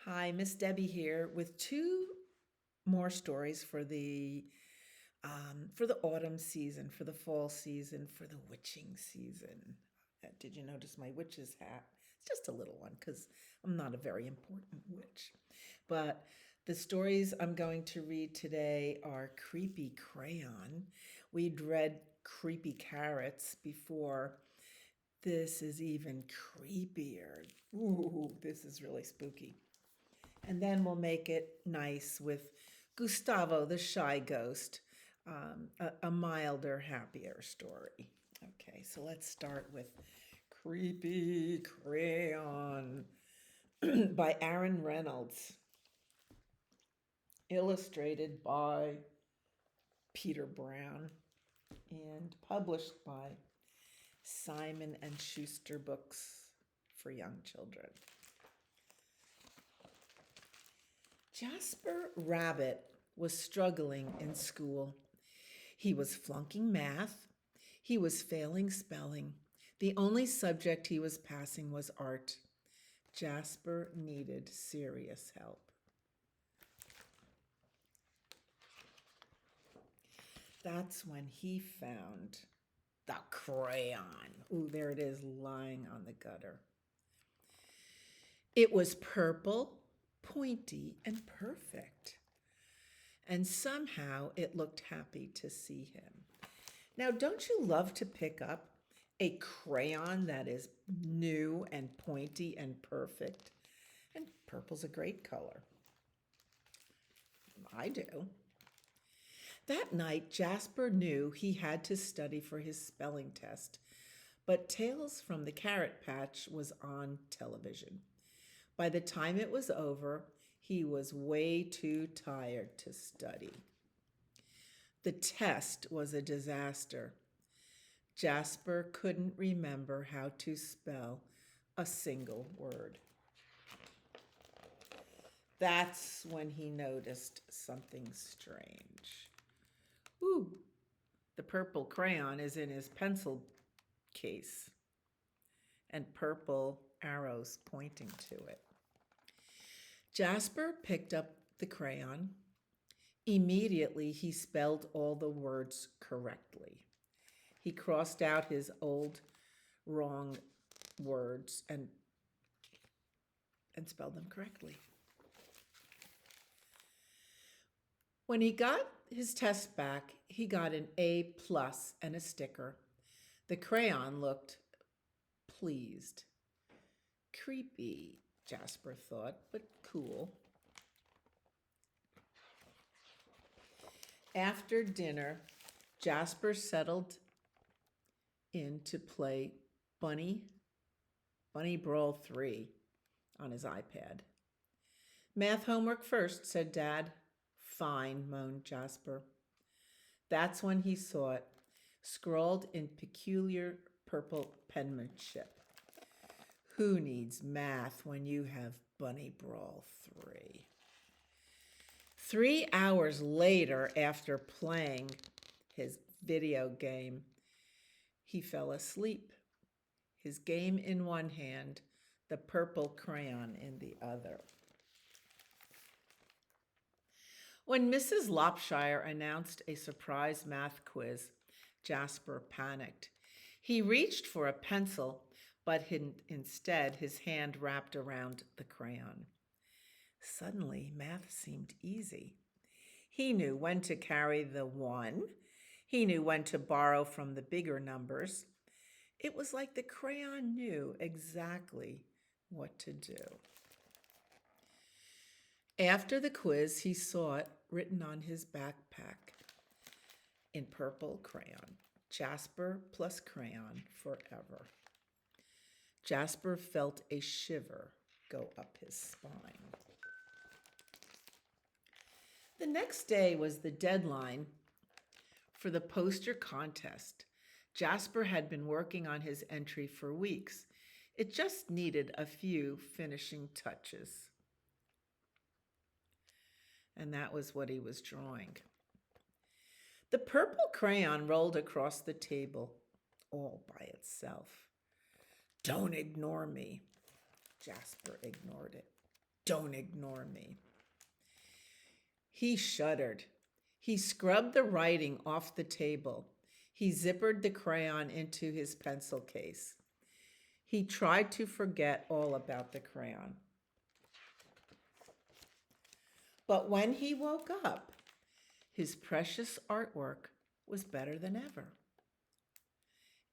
Hi, Miss Debbie here with two more stories for the autumn season, for the fall season, for the witching season. Did you notice my witch's hat? It's just a little one because I'm not a very important witch. But the stories I'm going to read today are Creepy Crayon. We'd read Creepy Carrots before. This is even creepier. Ooh, this is really spooky. And then we'll make it nice with Gustavo, the shy ghost, a milder, happier story. Okay, so let's start with Creepy Crayon by Aaron Reynolds, illustrated by Peter Brown, and published by Simon and Schuster Books for Young Children. Jasper Rabbit was struggling in school. He was flunking math. He was failing spelling. The only subject he was passing was art. Jasper needed serious help. That's when he found the crayon. Ooh, there it is lying on the gutter. It was purple, pointy, and perfect. And somehow it looked happy to see him. Now, don't you love to pick up a crayon that is new and pointy and perfect? And purple's a great color. I do. That night, Jasper knew he had to study for his spelling test, but Tales from the Carrot Patch was on television. By the time it was over, he was way too tired to study. The test was a disaster. Jasper couldn't remember how to spell a single word. That's when he noticed something strange. Ooh, the purple crayon is in his pencil case, and purple arrows pointing to it. Jasper picked up the crayon. Immediately, he spelled all the words correctly. He crossed out his old wrong words and spelled them correctly. When he got his test back, he got an A plus and a sticker. The crayon looked pleased. Creepy, Jasper thought, but cool. After dinner, Jasper settled in to play Bunny Brawl 3 on his iPad. Math homework first, said Dad. Fine, moaned Jasper. That's when he saw it, scrawled in peculiar purple penmanship. Who needs math when you have Bunny Brawl 3? 3 hours later, after playing his video game, he fell asleep, his game in one hand, the purple crayon in the other. When Mrs. Lopshire announced a surprise math quiz, Jasper panicked. He reached for a pencil, but instead his hand wrapped around the crayon. Suddenly, math seemed easy. He knew when to carry the 1. He knew when to borrow from the bigger numbers. It was like the crayon knew exactly what to do. After the quiz, he saw it written on his backpack in purple crayon. Jasper plus crayon forever. Jasper felt a shiver go up his spine. The next day was the deadline for the poster contest. Jasper had been working on his entry for weeks. It just needed a few finishing touches. And that was what he was drawing. The purple crayon rolled across the table all by itself. Don't ignore me. Jasper ignored it. Don't ignore me." He shuddered. He scrubbed the writing off the table. He zippered the crayon into his pencil case. He tried to forget all about the crayon. But when he woke up, his precious artwork was better than ever.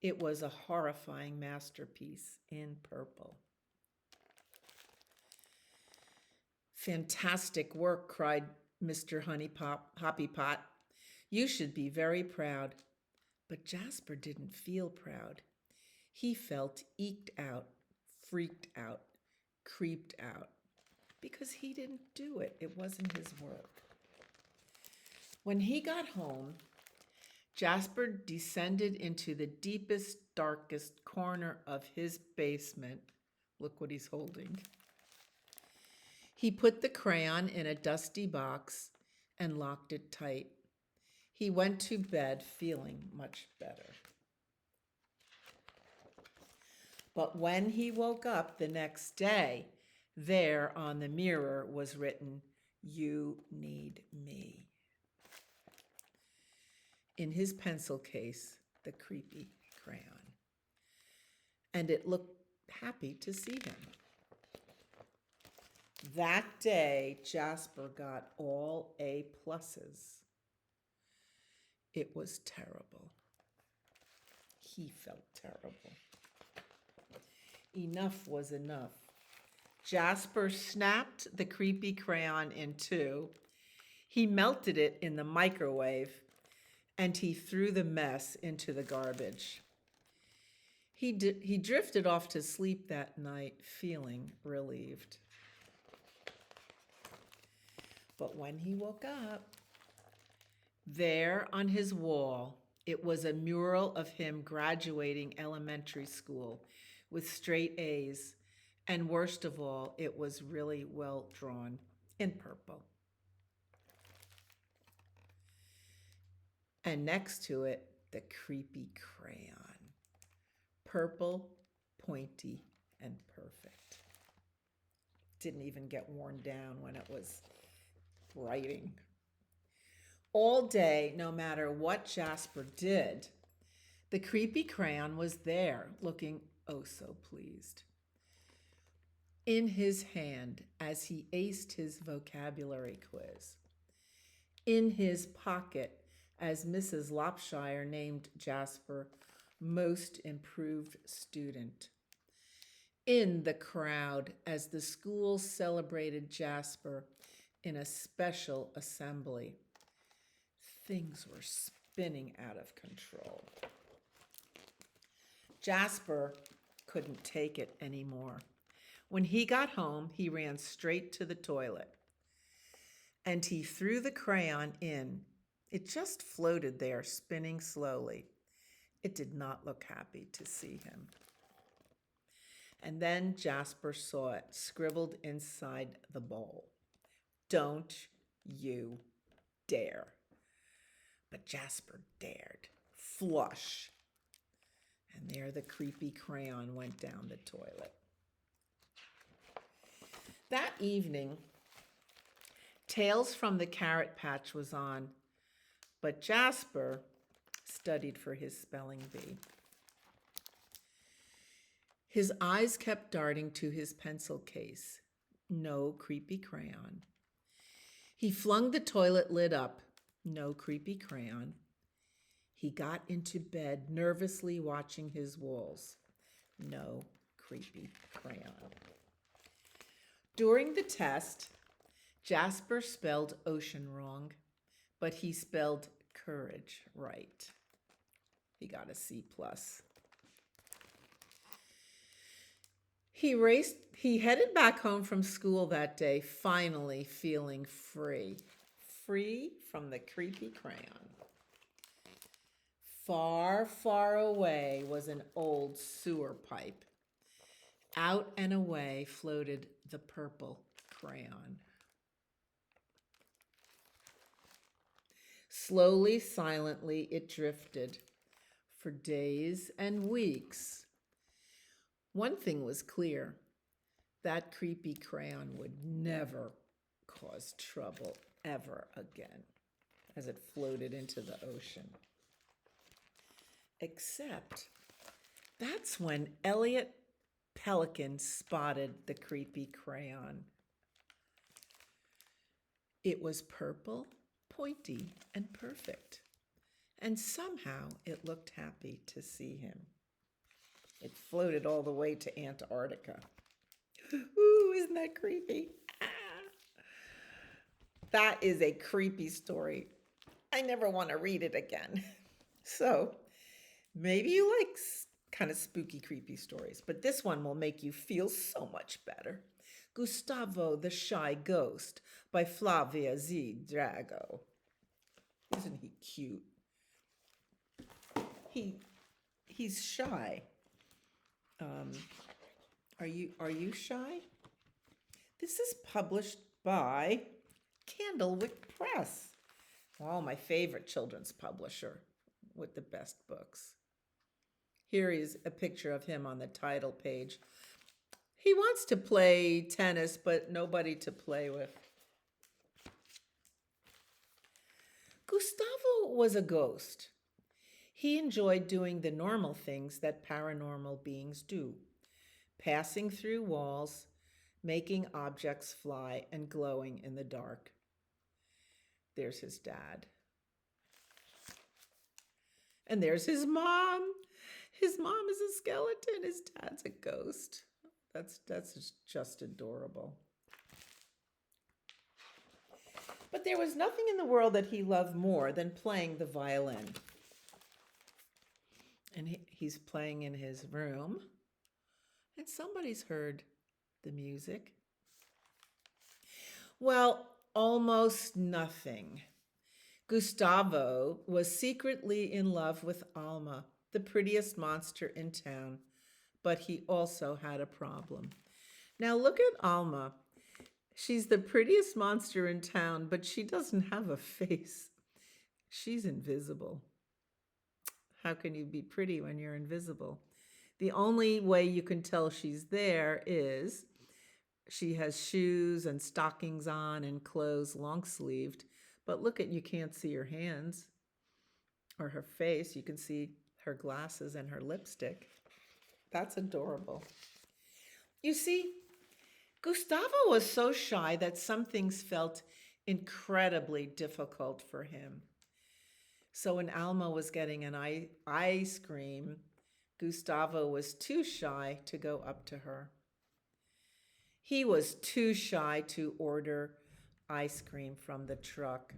It was a horrifying masterpiece in purple. "Fantastic work," cried Mr. Hoppypot. "You should be very proud." But Jasper didn't feel proud. He felt eked out, freaked out, creeped out, because he didn't do it. It wasn't his work. When he got home, Jasper descended into the deepest, darkest corner of his basement. Look what he's holding. He put the crayon in a dusty box and locked it tight. He went to bed feeling much better. But when he woke up the next day, there on the mirror was written, "You need me." In his pencil case, the creepy crayon. And it looked happy to see him. That day, Jasper got all A+. It was terrible. He felt terrible. Enough was enough. Jasper snapped the creepy crayon in two. He melted it in the microwave, and he threw the mess into the garbage. He drifted off to sleep that night, feeling relieved. But when he woke up, there on his wall, it was a mural of him graduating elementary school with straight A's, and worst of all, it was really well drawn in purple. And next to it, the creepy crayon. Purple, pointy, and perfect. Didn't even get worn down when it was writing. All day, no matter what Jasper did, the creepy crayon was there, looking oh so pleased. In his hand as he aced his vocabulary quiz. In his pocket as Mrs. Lopshire named Jasper most improved student. In the crowd as the school celebrated Jasper in a special assembly. Things were spinning out of control. Jasper couldn't take it anymore. When he got home, he ran straight to the toilet. And he threw the crayon in. It just floated there, spinning slowly. It did not look happy to see him. And then Jasper saw it scribbled inside the bowl. "Don't you dare." But Jasper dared. Flush. And there the creepy crayon went down the toilet. That evening, Tales from the Carrot Patch was on, but Jasper studied for his spelling bee. His eyes kept darting to his pencil case. No creepy crayon. He flung the toilet lid up. No creepy crayon. He got into bed, nervously watching his walls. No creepy crayon. During the test, Jasper spelled ocean wrong, but he spelled courage right. He got a C+. He headed back home from school that day, finally feeling free. Free from the creepy crayon. Far, far away was an old sewer pipe. Out and away floated the purple crayon. Slowly, silently, it drifted for days and weeks. One thing was clear. that creepy crayon would never cause trouble ever again as it floated into the ocean. Except that's when Elliot Pelican spotted the creepy crayon. It was purple, pointy, and perfect. And somehow it looked happy to see him. It floated all the way to Antarctica. Ooh, isn't that creepy? Ah. That is a creepy story. I never want to read it again. So maybe you like kind of spooky, creepy stories, but this one will make you feel so much better. Gustavo the Shy Ghost by Flavia Z. Drago. Isn't he cute? He's shy. Are you shy? This is published by Candlewick Press. Oh, my favorite children's publisher with the best books. Here is a picture of him on the title page. He wants to play tennis, but nobody to play with. Gustavo was a ghost. He enjoyed doing the normal things that paranormal beings do, passing through walls, making objects fly, and glowing in the dark. There's his dad. And there's his mom. His mom is a skeleton. His dad's a ghost. That's just adorable. But there was nothing in the world that he loved more than playing the violin. And he's playing in his room. And somebody's heard the music. Well, almost nothing. Gustavo was secretly in love with Alma, the prettiest monster in town, but he also had a problem. Now look at Alma. She's the prettiest monster in town, but she doesn't have a face. She's invisible. How can you be pretty when you're invisible? The only way you can tell she's there is she has shoes and stockings on and clothes long-sleeved. But look at, you can't see her hands or her face. You can see her glasses and her lipstick. That's adorable. You see, Gustavo was so shy that some things felt incredibly difficult for him. So when Alma was getting an ice cream, Gustavo was too shy to go up to her. He was too shy to order ice cream from the truck.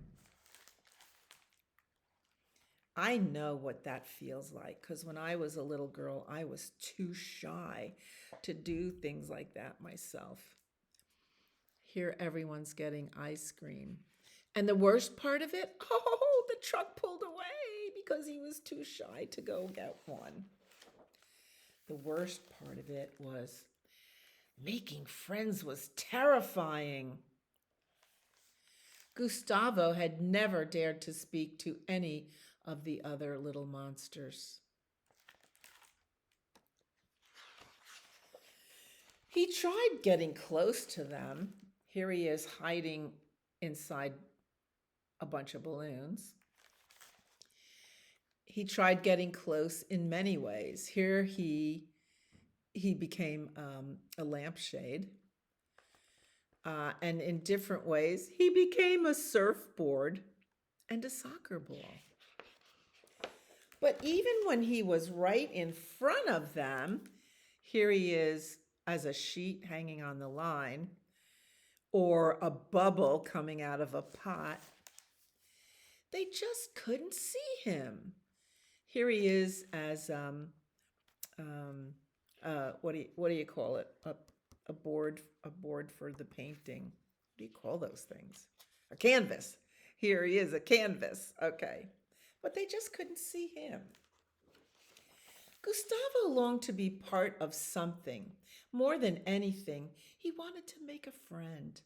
I know what that feels like, because when I was a little girl, I was too shy to do things like that myself. Here everyone's getting ice cream. And the worst part of it, oh, the truck pulled away because he was too shy to go get one. The worst part of it was making friends was terrifying. Gustavo had never dared to speak to any of the other little monsters. He tried getting close to them. Here he is hiding inside a bunch of balloons. He tried getting close in many ways. Here he became a lampshade. And in different ways, he became a surfboard and a soccer ball. But even when he was right in front of them, here he is as a sheet hanging on the line or a bubble coming out of a pot. They just couldn't see him. Here he is as what do you call it? A board for the painting. What do you call those things? A canvas. Here he is, a canvas. Okay. But they just couldn't see him. Gustavo longed to be part of something. More than anything, he wanted to make a friend.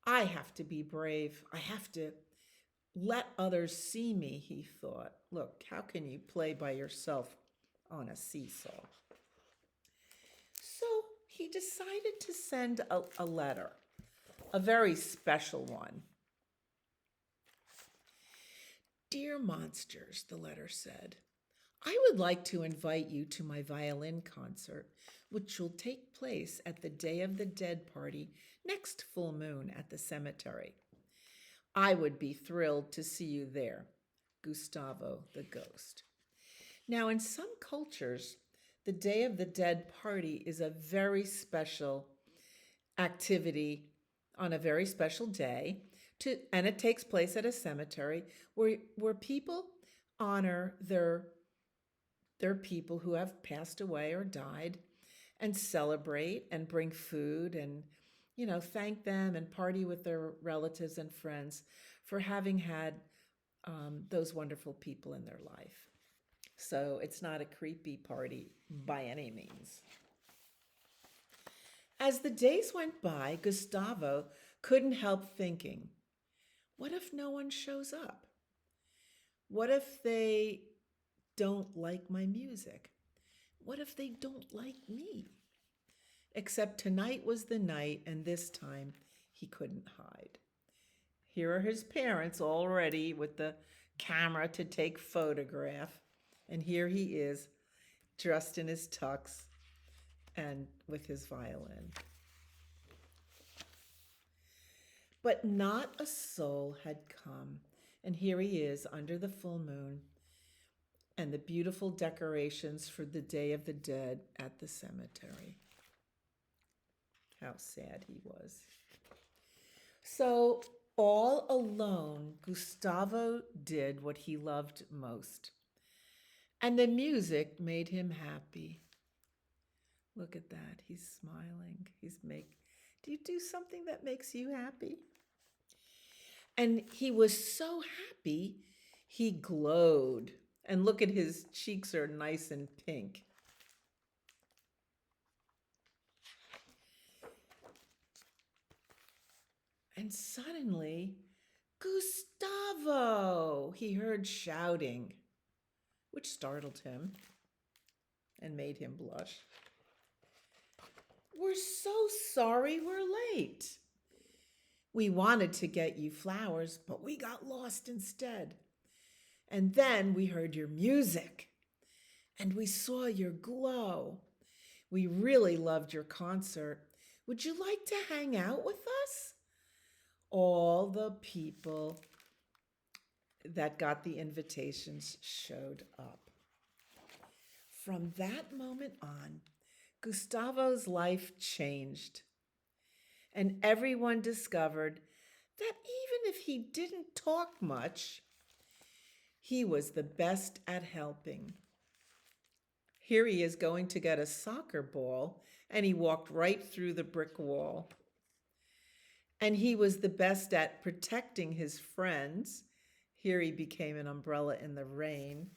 I have to be brave. I have to let others see me, he thought. Look, how can you play by yourself on a seesaw? So he decided to send a letter, a very special one. Dear monsters, the letter said, I would like to invite you to my violin concert, which will take place at the Day of the Dead party next full moon at the cemetery. I would be thrilled to see you there. Gustavo the ghost. Now, in some cultures, the Day of the Dead party is a very special activity on a very special day, and it takes place at a cemetery where people honor their people who have passed away or died and celebrate and bring food and thank them and party with their relatives and friends for having had those wonderful people in their life. So it's not a creepy party by any means. As the days went by, Gustavo couldn't help thinking, what if no one shows up? What if they don't like my music? What if they don't like me? Except tonight was the night, and this time he couldn't hide. Here are his parents all ready with the camera to take photograph. And here he is, dressed in his tux and with his violin. But not a soul had come. And here he is under the full moon and the beautiful decorations for the Day of the Dead at the cemetery. How sad he was. So all alone, Gustavo did what he loved most. And the music made him happy. Look at that. He's smiling. Do you do something that makes you happy? And he was so happy, he glowed. And look at his cheeks are nice and pink. And suddenly, Gustavo, he heard shouting, which startled him and made him blush. We're so sorry we're late. We wanted to get you flowers, but we got lost instead. And then we heard your music and we saw your glow. We really loved your concert. Would you like to hang out with us? All the people that got the invitations showed up. From that moment on, Gustavo's life changed. And everyone discovered that even if he didn't talk much, he was the best at helping. Here he is going to get a soccer ball, and he walked right through the brick wall. And he was the best at protecting his friends. Here he became an umbrella in the rain.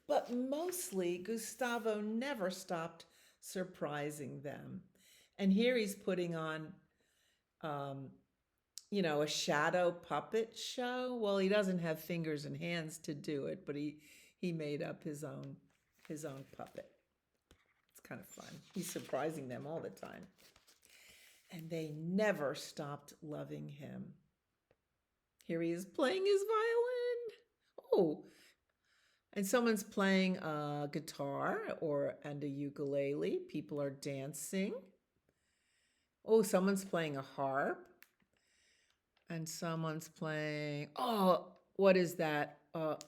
But mostly, Gustavo never stopped surprising them. And here he's putting on, a shadow puppet show. Well, he doesn't have fingers and hands to do it, but he made up his own puppet. It's kind of fun. He's surprising them all the time. And they never stopped loving him. Here he is playing his violin. Oh, and someone's playing a guitar and a ukulele. People are dancing. Oh, someone's playing a harp. And someone's playing, what is that? A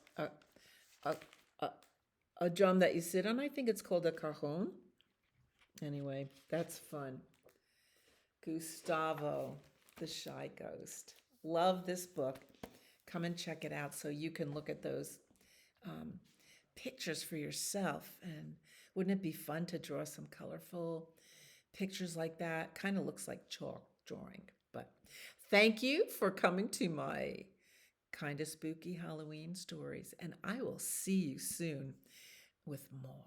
drum that you sit on. I think it's called a cajon. Anyway, that's fun. Gustavo, the Shy Ghost. Love this book. Come and check it out so you can look at those pictures for yourself. And wouldn't it be fun to draw some colorful pictures like that? Kind of looks like chalk drawing. But thank you for coming to my kind of spooky Halloween stories. And I will see you soon with more.